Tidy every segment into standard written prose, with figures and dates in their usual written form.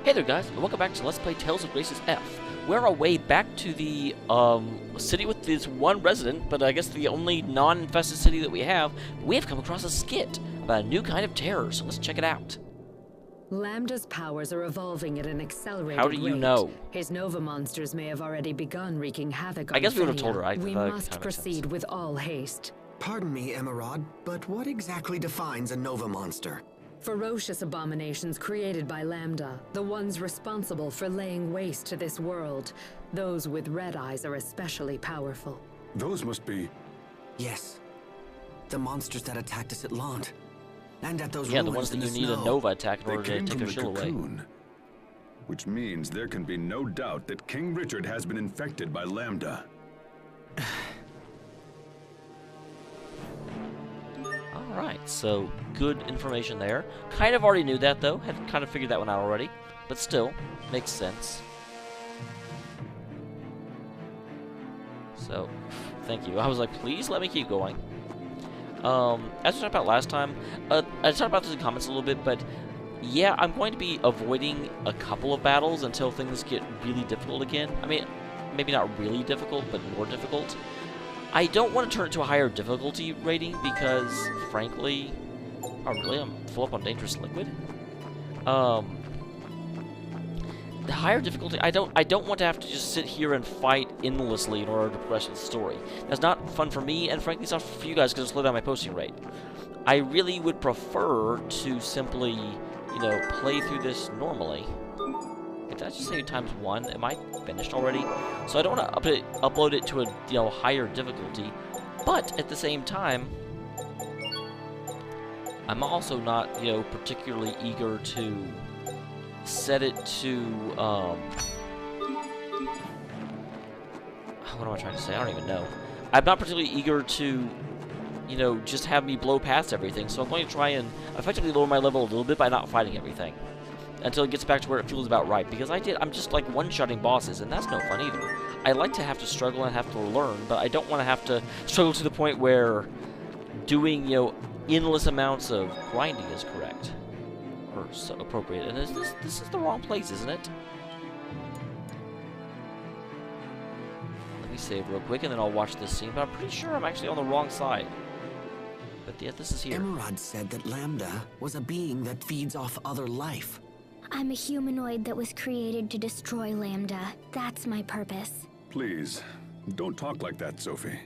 Hey there guys, and welcome back to Let's Play Tales of Graces F. We're on our way back to the city with this one resident, but I guess the only non-infested city that we have. We have come across a skit about a new kind of terror, so let's check it out. Lambda's powers are evolving at an accelerated How do you rate. know? His Nova monsters may have already begun wreaking havoc on I guess we would have Fenia. told her. We that must kinda makes proceed sense. with all haste. Pardon me, Emerald, but what exactly defines a Nova monster? Ferocious abominations created by Lambda, the ones responsible for laying waste to this world. Those with red eyes are especially powerful. Those must be... Yes. The monsters that attacked us at Lant. And at those Yeah, the ruins ones in that the you need a snow. Nova attack in They order to came take from their the shield away. cocoon. Which means there can be no doubt that King Richard has been infected by Lambda. Alright, so good information there. Kind of already knew that though, had kind of figured that one out already, but still, makes sense. So, thank you. I was like, please let me keep going. As we talked about last time, I talked about this in comments a little bit, but yeah, I'm going to be avoiding a couple of battles until things get really difficult again. I mean, maybe not really difficult, but more difficult. I don't want to turn it to a higher difficulty rating because, frankly... Oh, really? I'm full up on Dangerous Liquid? The higher difficulty... I don't want to have to just sit here and fight endlessly in order to progress the story. That's not fun for me, and frankly, it's not for you guys because it'll slow down my posting rate. I really would prefer to simply, you know, play through this normally. Did I just say times 1? Am I finished already? So I don't want to upload it to a, you know, higher difficulty, but at the same time, I'm also not, you know, particularly eager to set it to, what am I trying to say? I don't even know. I'm not particularly eager to, you know, just have me blow past everything, so I'm going to try and effectively lower my level a little bit by not fighting everything. Until it gets back to where it feels about right, because I'm just like one-shotting bosses, and that's no fun either. I like to have to struggle and have to learn, but I don't want to have to struggle to the point where doing, you know, endless amounts of grinding is correct. Or so appropriate. And this is the wrong place, isn't it? Let me save real quick, and then I'll watch this scene, but I'm pretty sure I'm actually on the wrong side. But yeah, this is here. Emerald said that Lambda was a being that feeds off other life. I'm a humanoid that was created to destroy Lambda. That's my purpose. Please, don't talk like that, Sophie.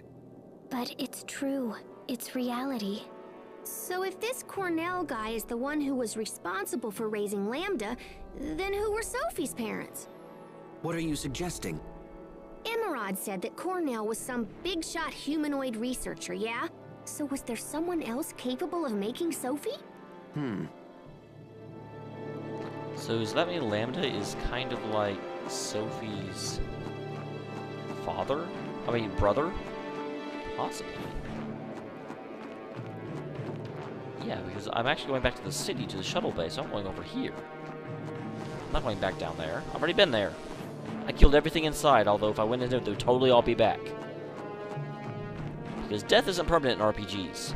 But it's true. It's reality. So if this Cornell guy is the one who was responsible for raising Lambda, then who were Sophie's parents? What are you suggesting? Emerald said that Cornell was some big-shot humanoid researcher, yeah? So was there someone else capable of making Sophie? So does that mean Lambda is kind of like Sophie's father? I mean, brother? Possibly. Yeah, because I'm actually going back to the city, to the shuttle bay, so I'm going over here. I'm not going back down there. I've already been there. I killed everything inside, although if I went in there, they would totally all be back. Because death isn't permanent in RPGs.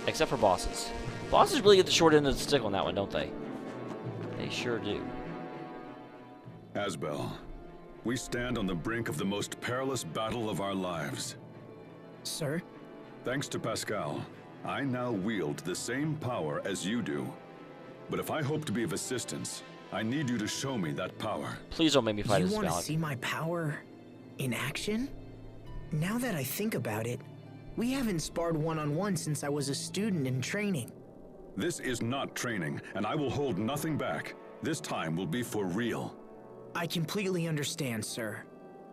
Except for bosses. Bosses really get the short end of the stick on that one, don't they? They sure do. Asbel, we stand on the brink of the most perilous battle of our lives. Sir? Thanks to Pascal, I now wield the same power as you do. But if I hope to be of assistance, I need you to show me that power. Please don't make me fight You this want to Valak. see my power in action? Now that I think about it, we haven't sparred one-on-one since I was a student in training. This is not training, and I will hold nothing back. This time will be for real. I completely understand, sir.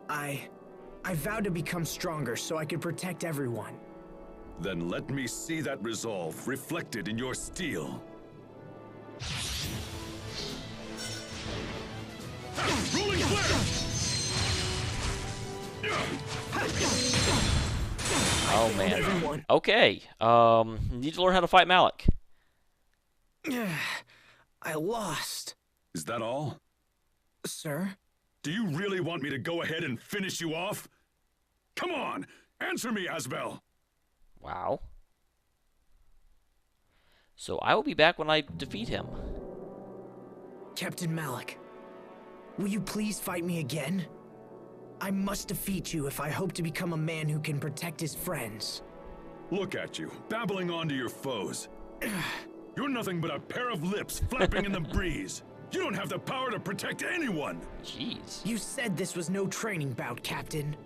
I vowed to become stronger so I could protect everyone. Then let me see that resolve reflected in your steel. Rolling flare! Oh man. Everyone. Okay. Need to learn how to fight Malik. I lost. Is that all? Sir? Do you really want me to go ahead and finish you off? Come on! Answer me, Asbel! Wow. So I will be back when I defeat him. Captain Malik, will you please fight me again? I must defeat you if I hope to become a man who can protect his friends. Look at you, babbling on to your foes. You're nothing but a pair of lips flapping in the breeze. You don't have the power to protect anyone. Jeez. You said this was no training bout, Captain.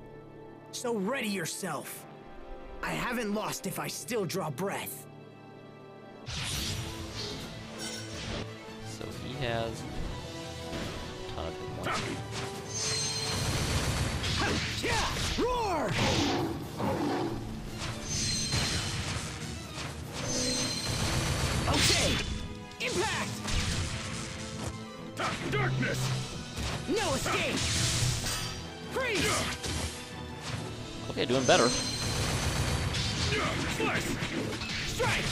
So ready yourself. I haven't lost if I still draw breath. So he has a ton of hit points. Yeah! Roar! Okay! Impact! Darkness! No escape! Freeze! Okay, doing better. Slice! Strike!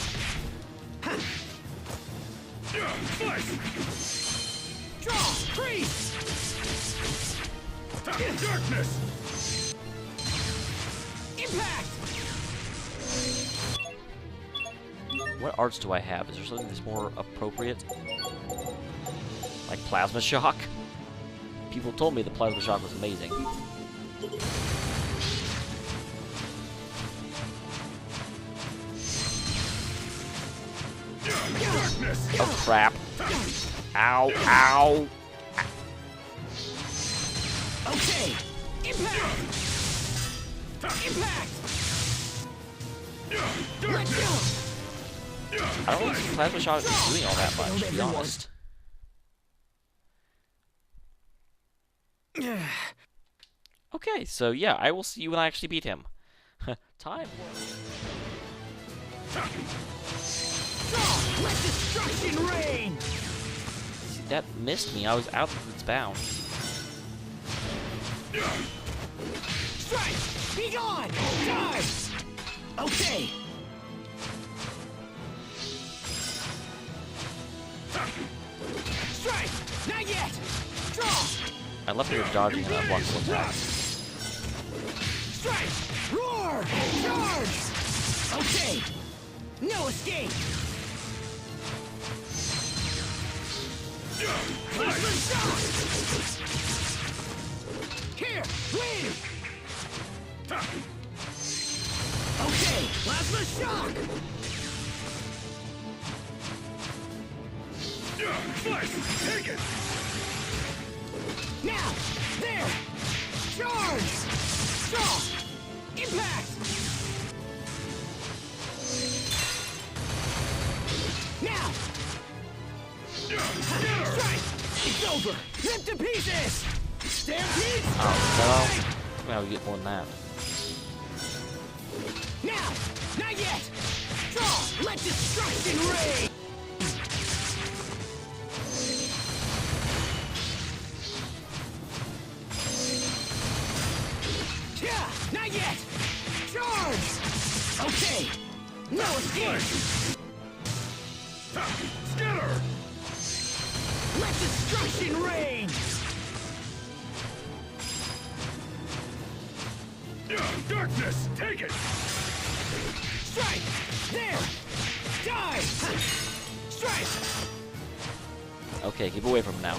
Slice! Draw! Freeze! Darkness! Impact! What arts do I have? Is there something that's more appropriate? Like plasma shock? People told me the plasma shock was amazing. Darkness! Oh crap. Ow, ow. Okay! Impact! Impact! Let go! I don't think plasma shock is doing all that much, to be honest. Okay, so yeah, I will see you when I actually beat him. Time. Draw! Let destruction reign! See, that missed me. I was out of its bound. Strike! Be gone! Die! Okay! Strike! Not yet! Draw! I left her dodging and unblockable attacks. Strike! Roar! Charge! Okay! No escape! Plasma shock! Here! Win! Okay! Plasma shock! Slice! Take it! Now! There! Charge! Draw! Impact! Now! Strike! It's over! Rip to pieces! Stampede! Oh, no. Well, we get more than that. Now! Not yet! Draw! Let destruction reign! Yeah! Not yet! Charge! Okay! No escape! Scatter! Let destruction reign! Darkness! Take it! Strike! There! Die! Strike! Okay, keep away from him now.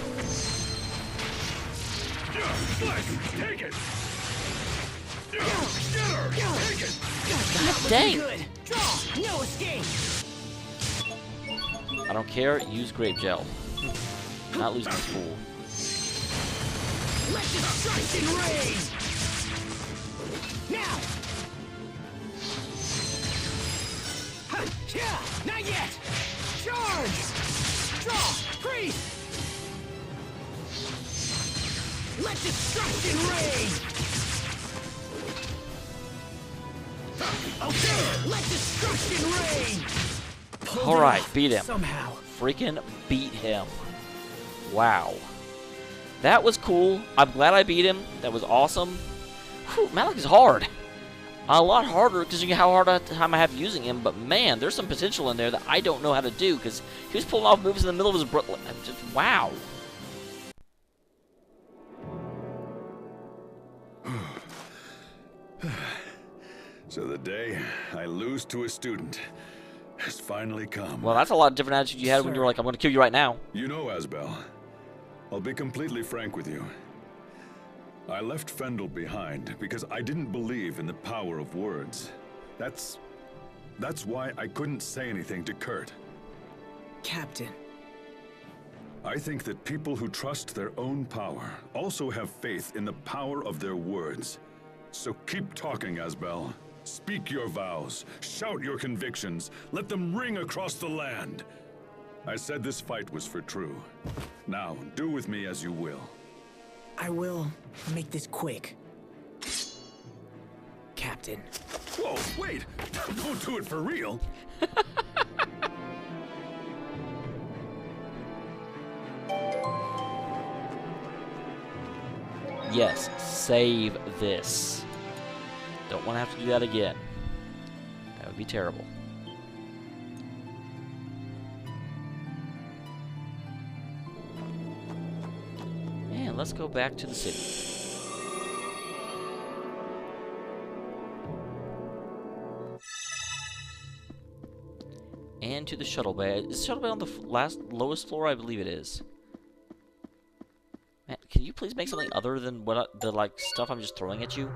Slice! Take it! Scatter! Take it! God dang. Good! Draw! No escape! I don't care. Use grape gel. Not losing this fool. Let destruction reign! Now! Yeah! Not yet! Charge! Draw! Freeze! Let destruction reign! Okay! Let destruction reign! Pulled it Alright, off beat him. Somehow. Freaking beat him. Wow. That was cool. I'm glad I beat him. That was awesome. Whew, Malik is hard. A lot harder because you know how hard a time I have using him, but man, there's some potential in there that I don't know how to do because he was pulling off moves in the middle of his just wow. So the day I lose to a student has finally come. Well, that's a lot different attitude you had when you were like, I'm going to kill you right now. You know, Asbel, I'll be completely frank with you. I left Fendel behind because I didn't believe in the power of words. That's why I couldn't say anything to Kurt. Captain. I think that people who trust their own power also have faith in the power of their words. So keep talking, Asbel. Speak your vows, shout your convictions, let them ring across the land. I said this fight was for true. Now, do with me as you will. I will make this quick. Captain. Whoa, wait! Don't do it for real! Yes, save this. Don't want to have to do that again. That would be terrible. And let's go back to the city. And to the shuttle bay. Is the shuttle bay on the lowest floor? I believe it is. Man, can you please make something other than the stuff I'm just throwing at you?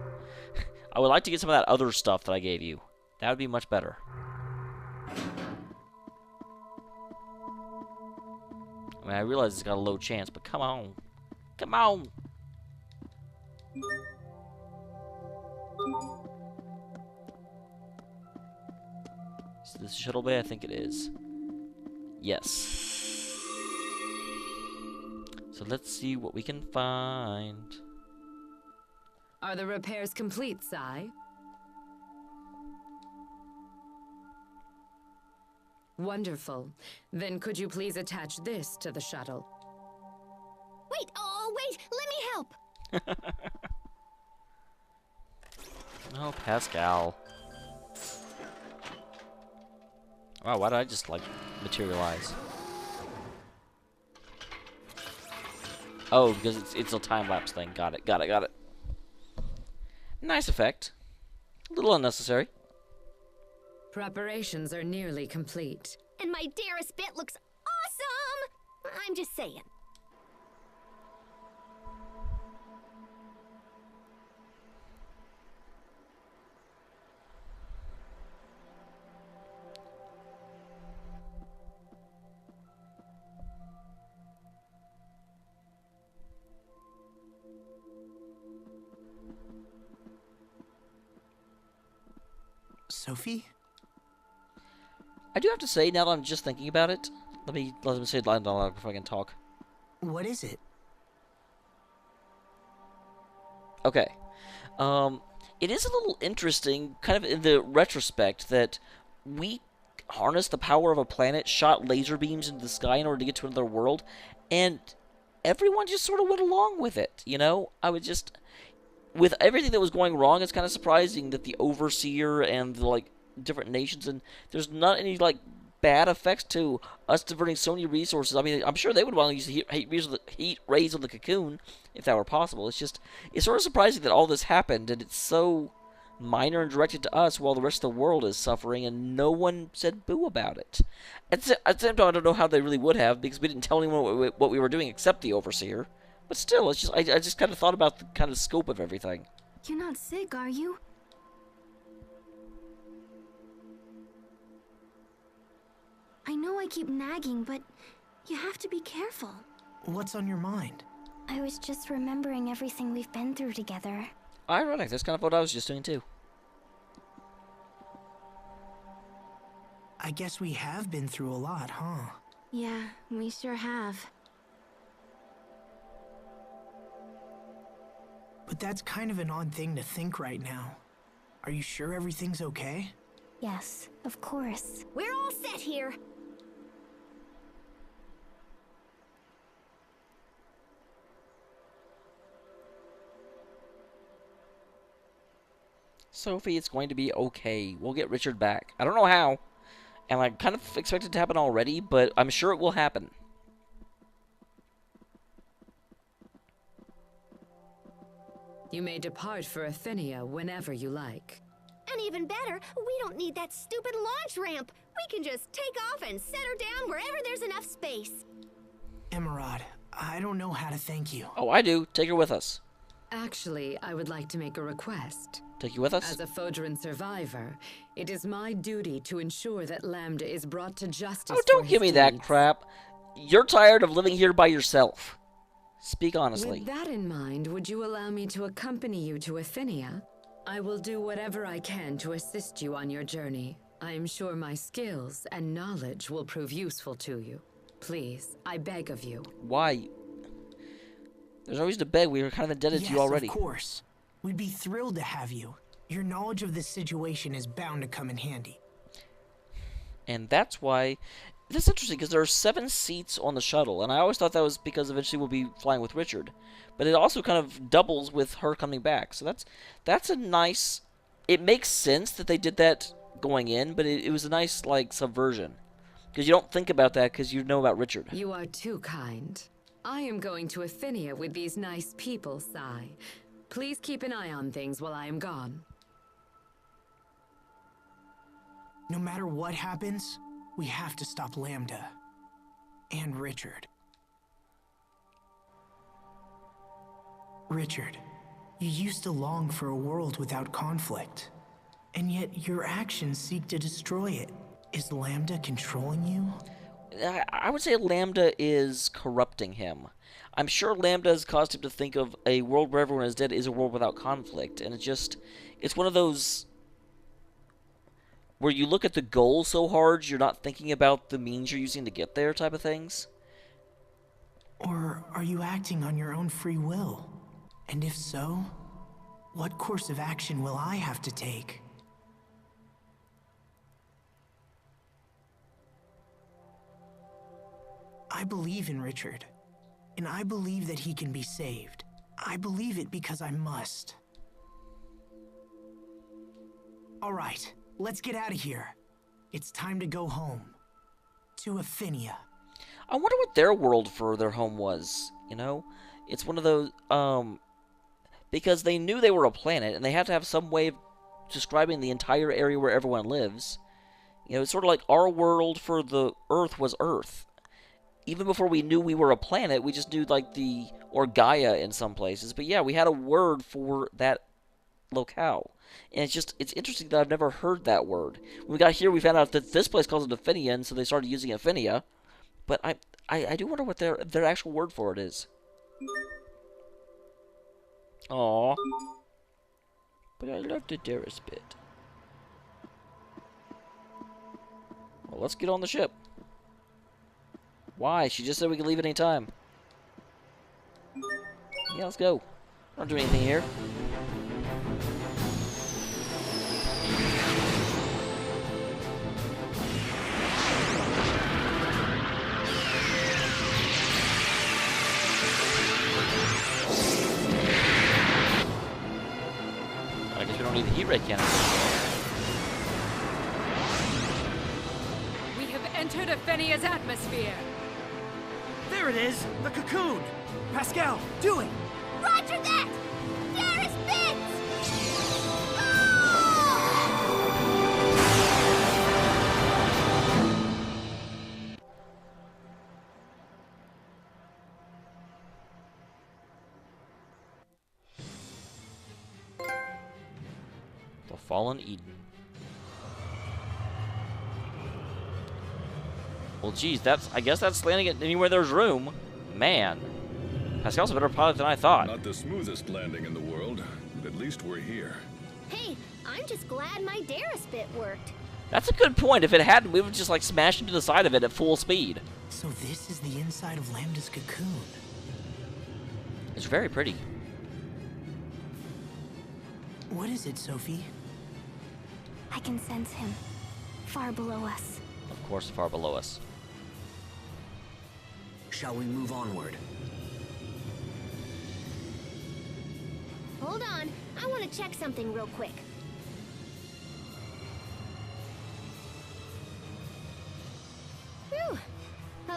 I would like to get some of that other stuff that I gave you. That would be much better. I mean, I realize it's got a low chance, but come on. Come on! Is this shuttle bay? I think it is. Yes. So let's see what we can find. Are the repairs complete, Sai? Wonderful. Then could you please attach this to the shuttle? Wait, oh, wait, let me help. Oh, Pascal. Wow, why did I just, materialize? Oh, because it's a time-lapse thing. Got it, got it, got it. Nice effect. A little unnecessary. Preparations are nearly complete. And my dearest bit looks awesome! I'm just saying. Sophie? I do have to say, now that I'm just thinking about it, let me say it loud before I can talk. What is it? Okay. It is a little interesting, kind of in the retrospect, that we harnessed the power of a planet, shot laser beams into the sky in order to get to another world, and everyone just sort of went along with it, you know? I would just... With everything that was going wrong, it's kind of surprising that the Overseer and the, different nations, and there's not any, bad effects to us diverting so many resources. I mean, I'm sure they would want to use the heat rays of the cocoon if that were possible. It's sort of surprising that all this happened, and it's so minor and directed to us while the rest of the world is suffering, and no one said boo about it. At the same time, I don't know how they really would have, because we didn't tell anyone what we were doing except the Overseer. But still, it's I just kind of thought about the kind of scope of everything. You're not sick, are you? I know I keep nagging, but you have to be careful. What's on your mind? I was just remembering everything we've been through together. Ironic, that's kind of what I was just doing too. I guess we have been through a lot, huh? Yeah, we sure have. But that's kind of an odd thing to think right now. Are you sure everything's okay? Yes, of course. We're all set here. Sophie, it's going to be okay. We'll get Richard back. I don't know how. And I kind of expect it to happen already, but I'm sure it will happen. You may depart for Athenia whenever you like. And even better, we don't need that stupid launch ramp. We can just take off and set her down wherever there's enough space. Emerald, I don't know how to thank you. Oh, I do. Take her with us. Actually, I would like to make a request. Take you with us? As a Fodran survivor, it is my duty to ensure that Lambda is brought to justice. Oh, don't for give his me that deeds. crap. You're tired of living here by yourself. Speak honestly. With that in mind, would you allow me to accompany you to Afinia? I will do whatever I can to assist you on your journey. I am sure my skills and knowledge will prove useful to you. Please, I beg of you. Why? There's no reason to beg. We were kind of indebted to you already. Yes, of course. We'd be thrilled to have you. Your knowledge of this situation is bound to come in handy. And that's why... That's interesting, because there are 7 seats on the shuttle, and I always thought that was because eventually we'll be flying with Richard. But it also kind of doubles with her coming back. So that's a nice... It makes sense that they did that going in, but it was a nice, like, subversion. Because you don't think about that because you know about Richard. You are too kind. I am going to Afinia with these nice people, Sai. Please keep an eye on things while I am gone. No matter what happens, we have to stop Lambda. And Richard. Richard, you used to long for a world without conflict. And yet your actions seek to destroy it. Is Lambda controlling you? I would say Lambda is corrupting him. I'm sure Lambda has caused him to think of a world where everyone is dead is a world without conflict. And it's one of those where you look at the goal so hard, you're not thinking about the means you're using to get there type of things. Or are you acting on your own free will? And if so, what course of action will I have to take? I believe in Richard, and I believe that he can be saved. I believe it because I must. All right, let's get out of here. It's time to go home. To Afinia. I wonder what their world for their home was, you know? It's one of those, because they knew they were a planet, and they had to have some way of describing the entire area where everyone lives. You know, it's sort of like our world for the Earth was Earth. Even before we knew we were a planet, we just knew, like, or Gaia in some places. But yeah, we had a word for that locale. And it's interesting that I've never heard that word. When we got here, we found out that this place calls it Afinia, and so they started using Afinia. But I do wonder what their actual word for it is. Aww. But I love the dearest bit. Well, let's get on the ship. Why? She just said we could leave at any time. Yeah, let's go. I don't do anything here. I guess we don't need the heat ray cannon. We have entered Afinia's atmosphere. There it is! The cocoon! Pascal, do it! Roger that! There is Bits! The Fallen Eden. Well, geez, I guess that's landing it anywhere there's room. Man. Pascal's a better pilot than I thought. Not the smoothest landing in the world, but at least we're here. Hey, I'm just glad my Darius bit worked. That's a good point. If it hadn't, we would just, like, smash into the side of it at full speed. So this is the inside of Lambda's cocoon. It's very pretty. What is it, Sophie? I can sense him. Far below us. Of course, far below us. Shall we move onward? Hold on, I want to check something real quick. Whew.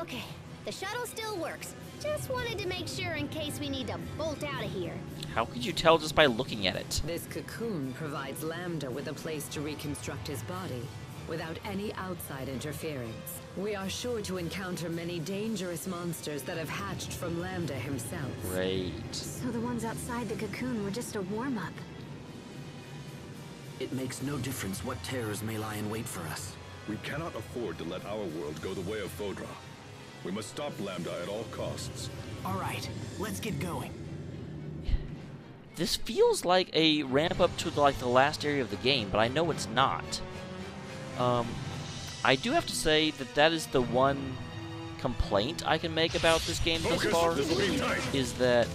Okay, the shuttle still works. Just wanted to make sure in case we need to bolt out of here. How could you tell just by looking at it? This cocoon provides Lambda with a place to reconstruct his body. without any outside interference. We are sure to encounter many dangerous monsters that have hatched from Lambda himself. Great. So the ones outside the cocoon were just a warm-up. It makes no difference what terrors may lie in wait for us. We cannot afford to let our world go the way of Fodra. We must stop Lambda at all costs. All right, let's get going. This feels like a ramp up to like the last area of the game, but I know it's not. I do have to say that that is the one complaint I can make about this game thus far, is that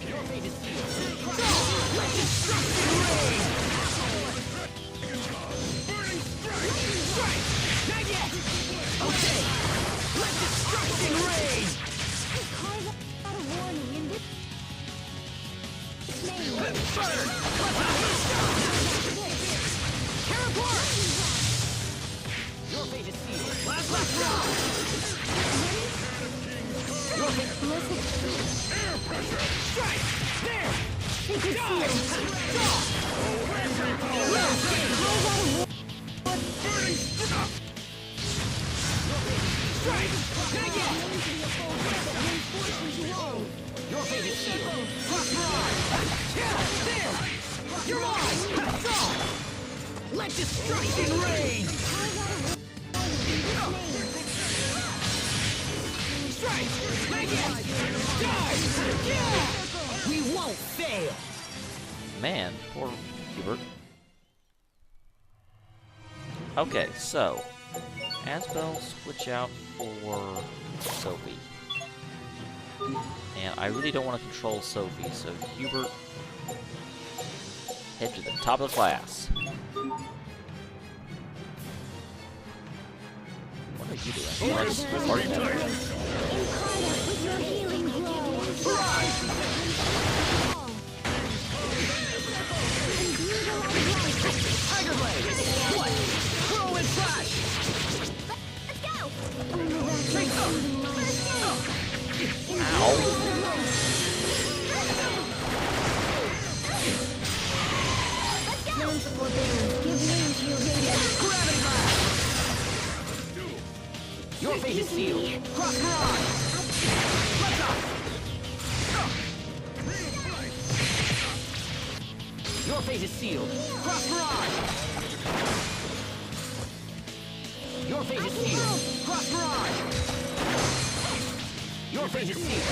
Let destruction reign! Strike! Make it! Die! Yeah! We won't fail! man, poor Hubert. Okay, so Asbel switch out for Sophie. And I really don't want to control Sophie, so Hubert, head to the top of the class. What are you doing? Oh, that's party now. With your healing blow. Tiger Blade! What? Whirlwind Flash! Let's go! Ow. Gravity Blast! Your fate is sealed. Cross Mirage! Let's up! Your fate is sealed. Cross Mirage! Your fate is sealed. Cross Mirage! Your fate is sealed.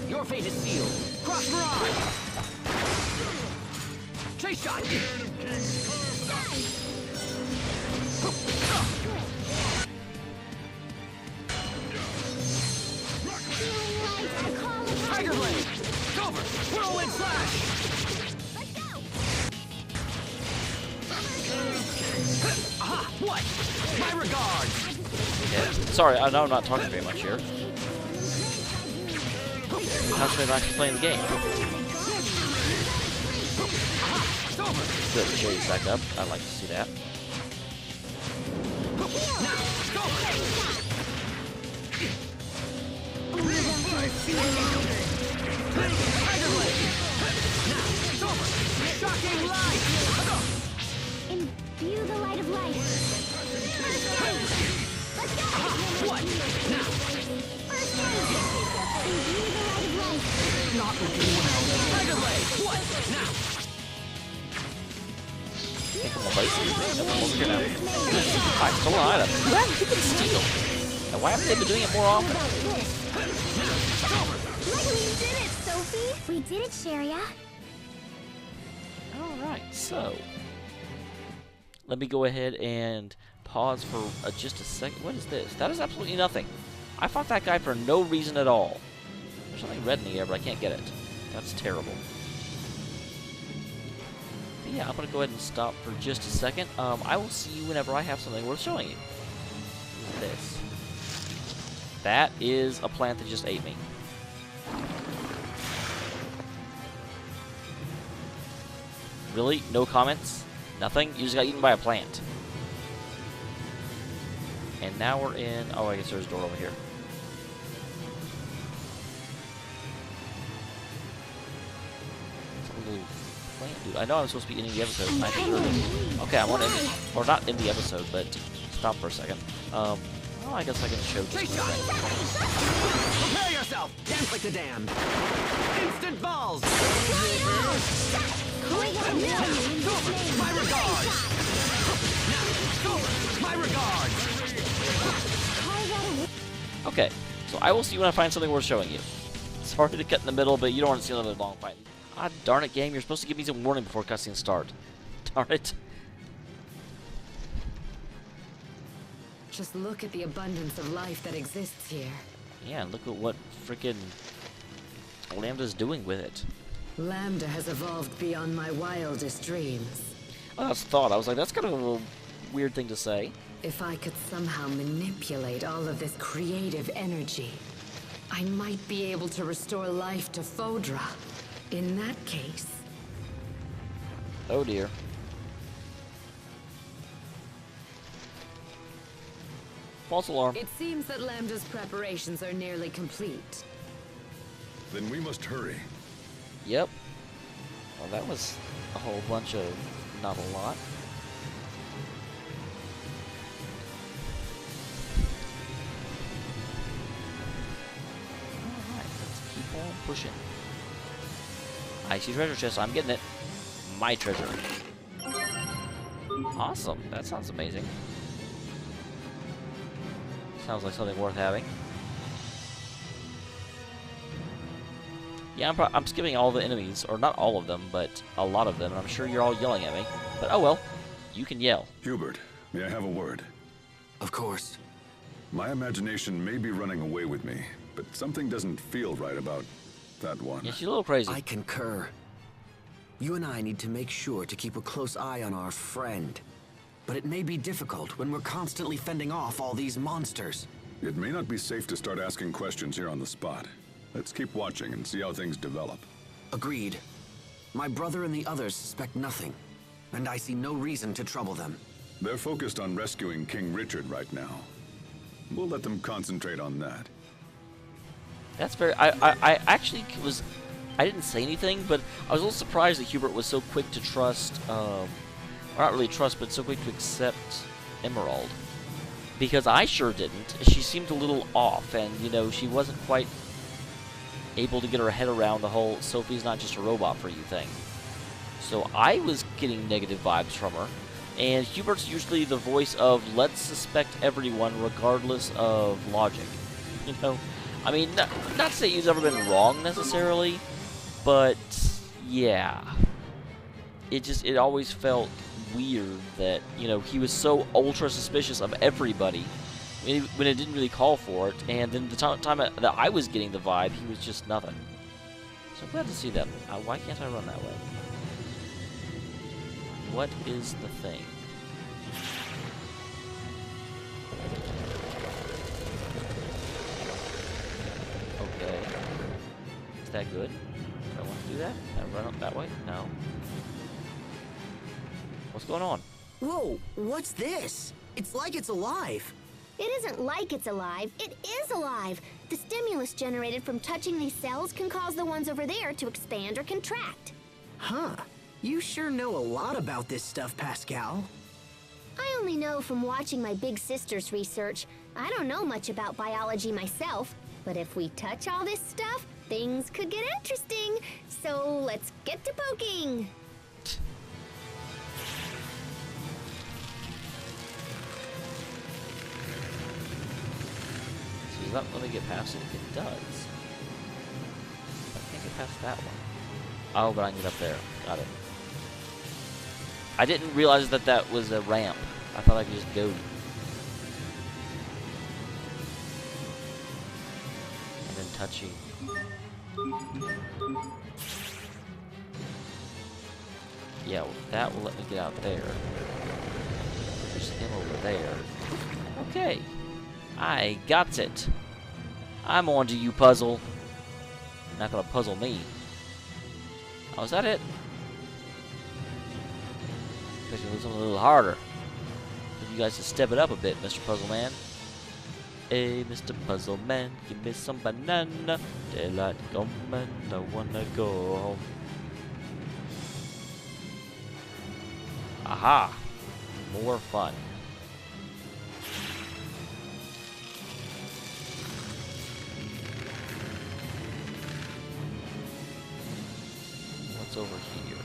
Your fate is sealed. Cross Mirage! Chase shot! Tiger Blade! Cover! Whirlwind Flash! Let's go! Aha! What? My regards! Yeah. Sorry, I know I'm not talking very much here. Concentrate on actually playing the game. Good, Cherry's back up. I'd like to see that. Shocking light! Imbue the light of life. Let's go! What? Now! First aid! Imbue the light of life. Not looking well. Tiger Blade! What? Now! Come on, buddy. Come over here now. I stole an item. What? You can steal. And why haven't they been doing it more often? We did it, Sophie! We did it, Sharia. Alright, so let me go ahead and pause for just a second. What is this? That is absolutely nothing. I fought that guy for no reason at all. There's something red in the air, but I can't get it. That's terrible. But yeah, I'm going to go ahead and stop for just a second. I will see you whenever I have something worth showing you. What is this? That is a plant that just ate me. Really? No comments? Nothing? You just got eaten by a plant. And now we're in... Oh, I guess there's a door over here. It's a little plant Dude, I know I'm supposed to be ending the episode. I'm sure. Okay, I'm on ending, or not in the episode, but stop for a second. Well, I guess I can show this one thing. Prepare yourself! Dance like the damned! Instant balls! My regards! My regards! Okay, so I will see when I find something worth showing you. Sorry to cut in the middle, but you don't want to see another long fight. Ah, darn it, game. You're supposed to give me some warning before cutscenes start. Darn it. Just look at the abundance of life that exists here. Yeah, look at what freaking Lambda's doing with it. Lambda has evolved beyond my wildest dreams. Oh, that's thought. I was like, that's kind of a little weird thing to say. If I could somehow manipulate all of this creative energy, I might be able to restore life to Fodra. In that case... Oh dear. False alarm. It seems that Lambda's preparations are nearly complete. Then we must hurry. Yep. Well, that was a whole bunch of not a lot. Alright, let's keep on pushing. I see treasure chest, I'm getting it. My treasure. Awesome, that sounds amazing. Sounds like something worth having. Yeah, I'm skipping all the enemies, or not all of them, but a lot of them, and I'm sure you're all yelling at me. But oh well, you can yell. Hubert, may I have a word? Of course. My imagination may be running away with me, but something doesn't feel right about that one. Yeah, she's a little crazy. I concur. You and I need to make sure to keep a close eye on our friend. But it may be difficult when we're constantly fending off all these monsters. It may not be safe to start asking questions here on the spot. Let's keep watching and see how things develop. Agreed. My brother and the others suspect nothing, and I see no reason to trouble them. They're focused on rescuing King Richard right now. We'll let them concentrate on that. That's very... I actually was... I didn't say anything, but I was a little surprised that Hubert was so quick to trust... or not really trust, but so quick to accept Emerald. Because I sure didn't. She seemed a little off, and, you know, she wasn't quite able to get her head around the whole Sophie's not just a robot for you thing. So I was getting negative vibes from her. And Hubert's usually the voice of let's suspect everyone regardless of logic. You know? I mean, not to say he's ever been wrong necessarily, but yeah. It always felt weird that, you know, he was so ultra suspicious of everybody when it didn't really call for it, and then the time that I was getting the vibe, he was just nothing. So I'm glad to see that. Why can't I run that way? What is the thing? Okay. Is that good? Do I want to do that? Can I run up that way? No. What's going on? Whoa, what's this? It's like it's alive. It isn't like it's alive. It is alive. The stimulus generated from touching these cells can cause the ones over there to expand or contract. Huh. You sure know a lot about this stuff, Pascal. I only know from watching my big sister's research. I don't know much about biology myself, but if we touch all this stuff, things could get interesting. So let's get to poking. Does that let me get past it? It does. I can't get past that one. Oh, but I can get up there. Got it. I didn't realize that that was a ramp. I thought I could just go. And then touching. Yeah, well, that will let me get out there. There's him over there. Okay. I got it. I'm on to you, puzzle. You're not gonna puzzle me. Oh, is that it? Guess you do something a little harder. Need you guys to step it up a bit, Mr. Puzzle Man. Hey, Mr. Puzzle Man, give me some banana. Daylight come and I wanna go home. Aha! More fun. What's over here?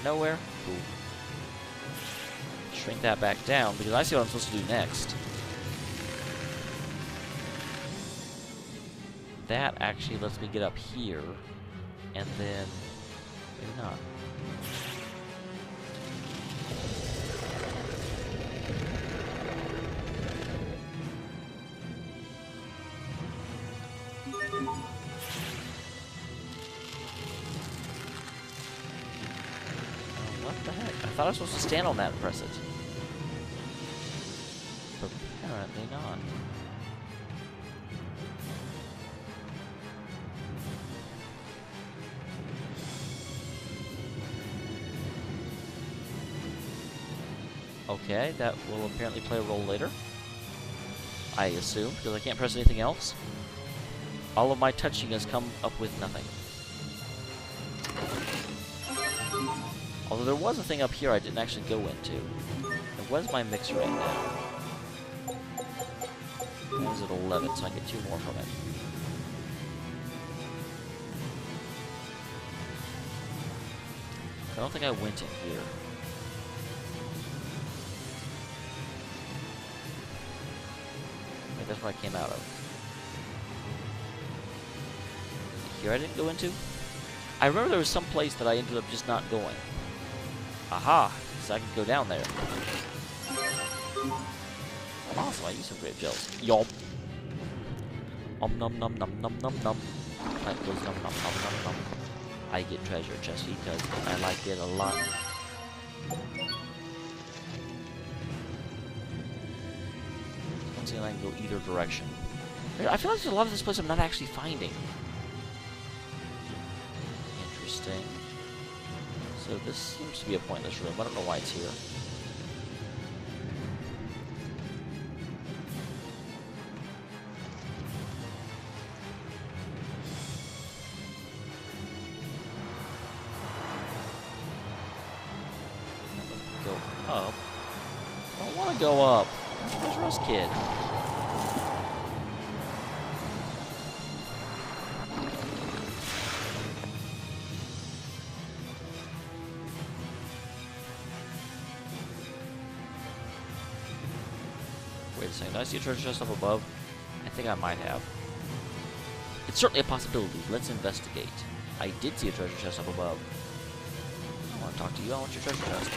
Nowhere? Cool. Shrink that back down, because I see what I'm supposed to do next. That actually lets me get up here, and then... maybe not. I thought I was supposed to stand on that and press it. But apparently not. Okay, that will apparently play a role later. I assume, because I can't press anything else. All of my touching has come up with nothing. Although there was a thing up here I didn't actually go into. Where's my mixer right now? That was at 11, so I get 2 more from it. I don't think I went in here. Maybe that's where I came out of. Here I didn't go into? I remember there was some place that I ended up just not going. Aha! So I can go down there. Awesome, I use some grape gels. Yomp. Nom nom nom nom nom nom. Plant goes nom nom nom nom nom. I get treasure just because I like it a lot. Once again, I can go either direction. I feel like there's a lot of this place I'm not actually finding. Interesting. So this seems to be a pointless room. I don't know why it's here. Go up. I don't want to go up. Where's Russ Kid? Wait a second, did I see a treasure chest up above? I think I might have. It's certainly a possibility. Let's investigate. I did see a treasure chest up above. I want to talk to you. I want your treasure chest.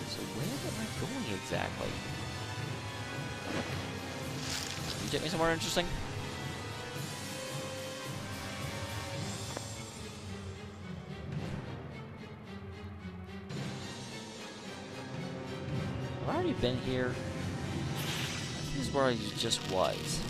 So where am I going exactly? Can you take me somewhere interesting? I've already been here. This is where I just was.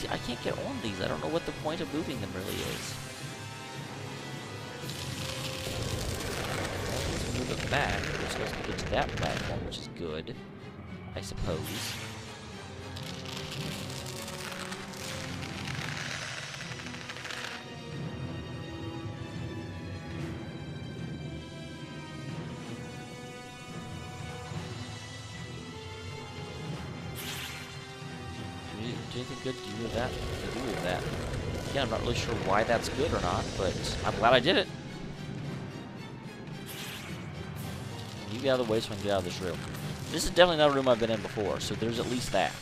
See, I can't get on these. I don't know what the point of moving them really is. Let's move it back. We're supposed to get to that platform, which is good, I suppose. Do anything good? Do you do that? I do with that. Yeah, I'm not really sure why that's good or not, but I'm glad I did it. You get out of the way so I can get out of this room. This is definitely not a room I've been in before, so there's at least that.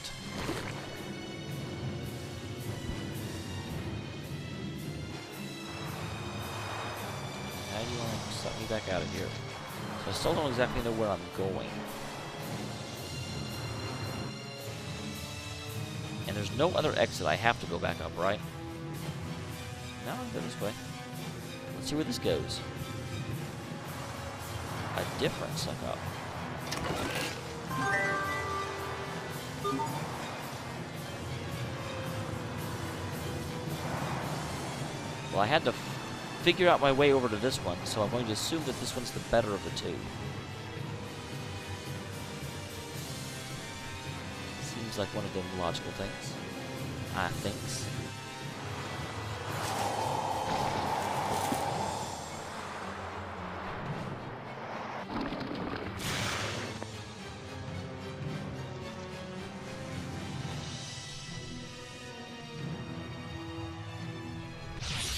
How do you want to suck me back out of here? So I still don't exactly know where I'm going. And there's no other exit. I have to go back up, right? No, I'll go this way. Let's see where this goes. A different suck up. Well, I had to figure out my way over to this one, so I'm going to assume that this one's the better of the two. Seems like one of them logical things. I thinks.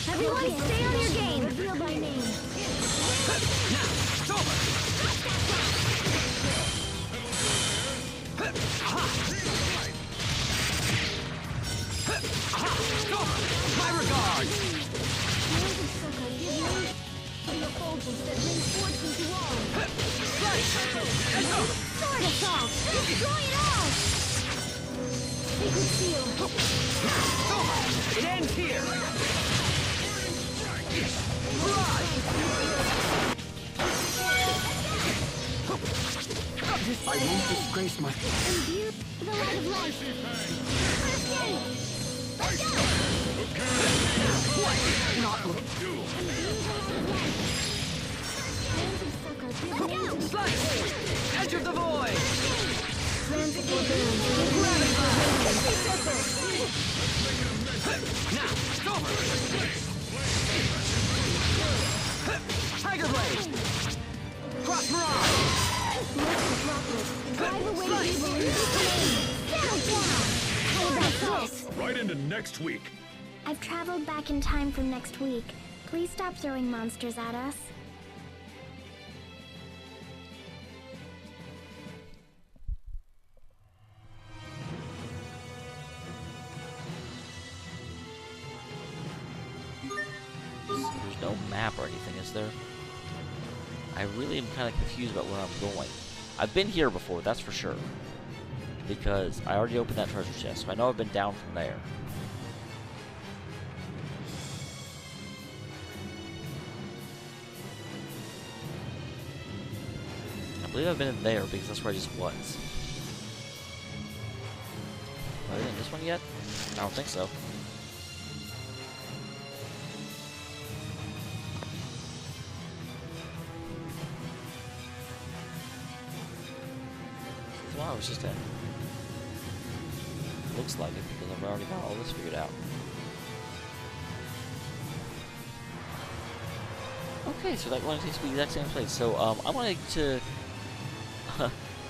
Everyone stay on your game. Reveal my name. My regards! Sword assault! Destroy it all! Sacred seal! It ends here! I won't disgrace my... Imbue the light of life! First aid! Let's go! Not look... Slice! Edge of the void! Now, it's over! Tiger Blade! Cross Mirage! Drive away evil and settle down! How about this? Right into next week. I've traveled back in time from next week. Please stop throwing monsters at us. There's no map or anything, is there? I really am kind of confused about where I'm going. I've been here before, that's for sure. Because I already opened that treasure chest, so I know I've been down from there. I believe I've been in there because that's where I just was. Have I been in this one yet? I don't think so. This is what I was just in. Looks like it because I've already got all this figured out. Okay, so that one takes me to the exact same place. So I'm going to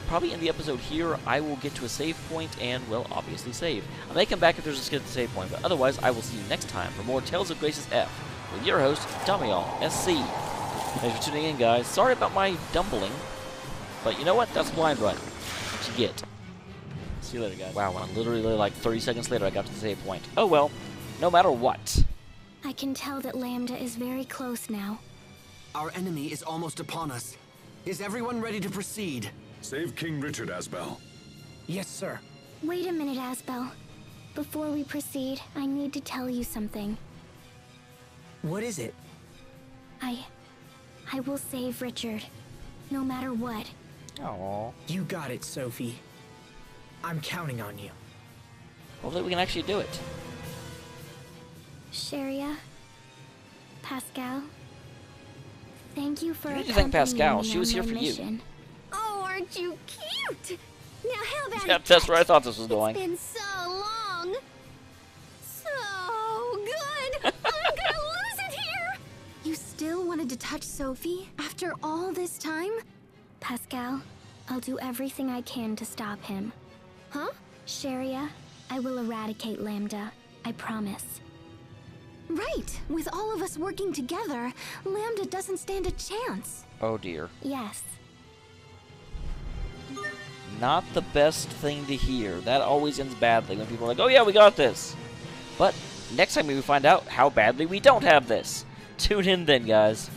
probably in the episode here, I will get to a save point and, well, obviously save. I may come back if there's a skip at the save point, but otherwise, I will see you next time for more Tales of Graces F with your host, Damian SC. Thanks for tuning in, guys. Sorry about my dumbling, but you know what? That's a blind run. That's what you get. See you later, guys. Wow, and literally like 30 seconds later, I got to the save point. Oh well, no matter what. I can tell that Lambda is very close now. Our enemy is almost upon us. Is everyone ready to proceed? Save King Richard, Asbel. Yes, sir. Wait a minute, Asbel. Before we proceed, I need to tell you something. What is it? I will save Richard. No matter what. Aww. You got it, Sophie. I'm counting on you. Hopefully we can actually do it. Sharia, Pascal, thank you for You need to thank accompanying Pascal. me She was on here my for you. mission. Oh, aren't you cute? Now how about Yep, a that's where I touch? thought this was going. It's been so long. So good. I'm gonna lose it here. You still wanted to touch Sophie after all this time? Pascal, I'll do everything I can to stop him. Huh? Sharia, I will eradicate Lambda. I promise. Right. With all of us working together, Lambda doesn't stand a chance. Oh dear. Yes. Not the best thing to hear. That always ends badly when people are like, oh yeah, we got this. But next time we find out how badly we don't have this. Tune in then, guys.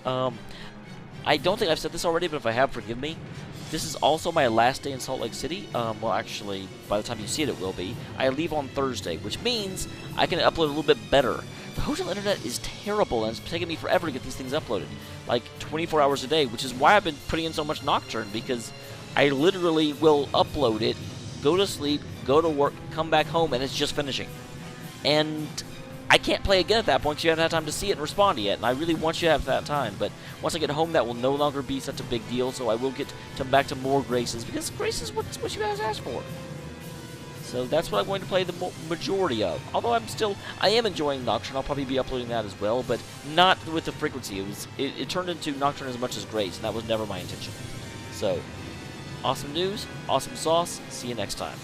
I don't think I've said this already, but if I have, forgive me. This is also my last day in Salt Lake City. Well, actually, by the time you see it, it will be. I leave on Thursday, which means I can upload a little bit better. The hotel internet is terrible, and it's taking me forever to get these things uploaded. Like, 24 hours a day, which is why I've been putting in so much Nocturne, because I literally will upload it, go to sleep, go to work, come back home, and it's just finishing. And I can't play again at that point because you haven't had time to see it and respond to it, and I really want you to have that time. But once I get home, that will no longer be such a big deal, so I will get back to more Graces, because Grace is what you guys asked for. So that's what I'm going to play the majority of. Although I am enjoying Nocturne. I'll probably be uploading that as well, but not with the frequency. It turned into Nocturne as much as Grace, and that was never my intention. So, awesome news, awesome sauce. See you next time.